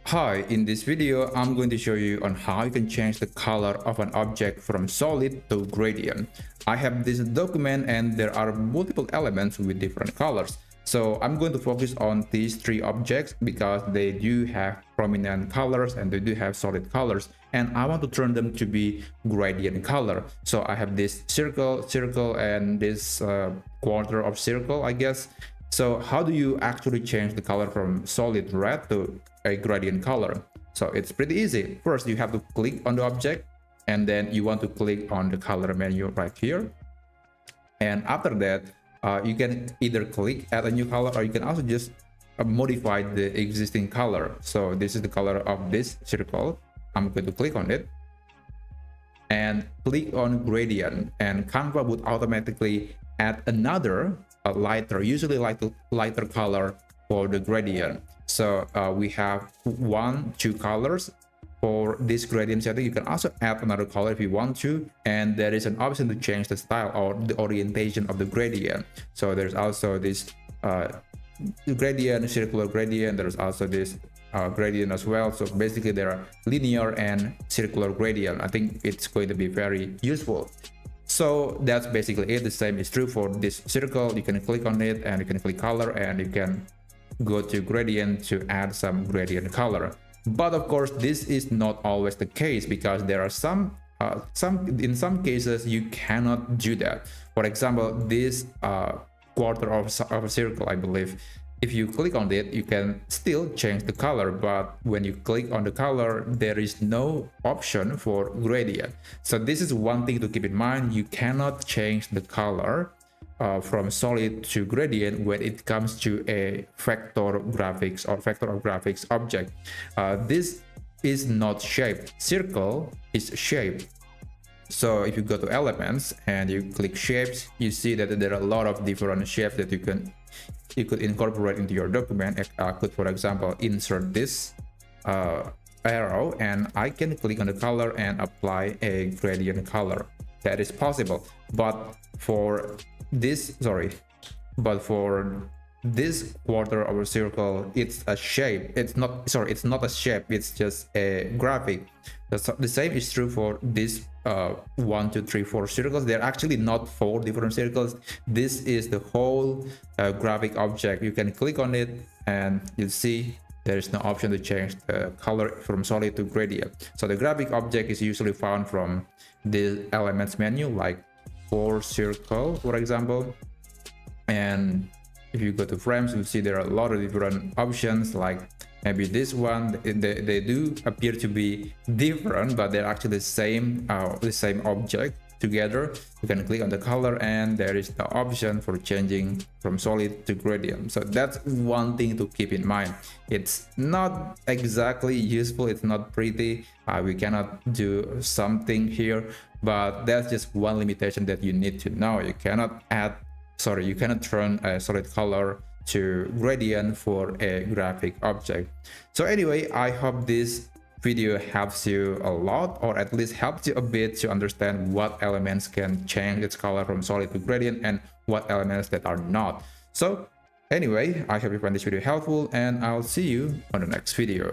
Hi, in this video, I'm going to show you on how you can change the color of an object from solid to gradient. I have this document and there are multiple elements with different colors. So I'm going to focus on these three objects because they do have prominent colors and they do have solid colors. And I want to turn them to be gradient color. So I have this circle, and this quarter of circle, I guess. So how do you actually change the color from solid red to a gradient color? So it's pretty easy. First, you have to click on the object, and then you want to click on the color menu right here. And after that, you can either click add a new color, or you can also just modify the existing color. So this is the color of this circle. I'm going to click on it and click on gradient, and Canva would automatically add another usually lighter color for the gradient. So we have two colors for this gradient setting. You can also add another color if you want to, and there is an option to change the style or the orientation of the gradient. So there's also this gradient, circular gradient. There's also this gradient as well. So basically there are linear and circular gradient. I think it's going to be very useful. So that's basically it. The same is true for this circle. You can click on it and you can click color, and you can go to gradient to add some gradient color. But of course, this is not always the case, because there are in some cases you cannot do that. For example, this quarter of a circle, I believe, if you click on it, you can still change the color, but when you click on the color, there is no option for gradient. So this is one thing to keep in mind. You cannot change the color from solid to gradient when it comes to a vector graphics or vector of graphics object. This is not shape. Circle is shape. So if you go to elements and you click shapes, you see that there are a lot of different shapes that you could incorporate into your document. I could, for example, insert this arrow, and I can click on the color and apply a gradient color. That is possible. But for this quarter of a circle, it's a shape. It's not a shape, it's just a graphic. The same is true for this 1 2 3 4 circles. They're actually not 4 different circles. This is the whole graphic object. You can click on it and you'll see there is no option to change the color from solid to gradient. So the graphic object is usually found from the elements menu, like for circle, for example. And if you go to frames, you'll see there are a lot of different options, like maybe this one. They do appear to be different, but they're actually the same object together. You can click on the color, and there is the option for changing from solid to gradient. So that's one thing to keep in mind. It's not exactly useful, it's not pretty. We cannot do something here, but that's just one limitation that you need to know. You cannot turn a solid color to gradient for a graphic object. So anyway, I hope this video helps you a lot, or at least helps you a bit to understand what elements can change its color from solid to gradient and what elements that are not. So anyway, I hope you find this video helpful, and I'll see you on the next video.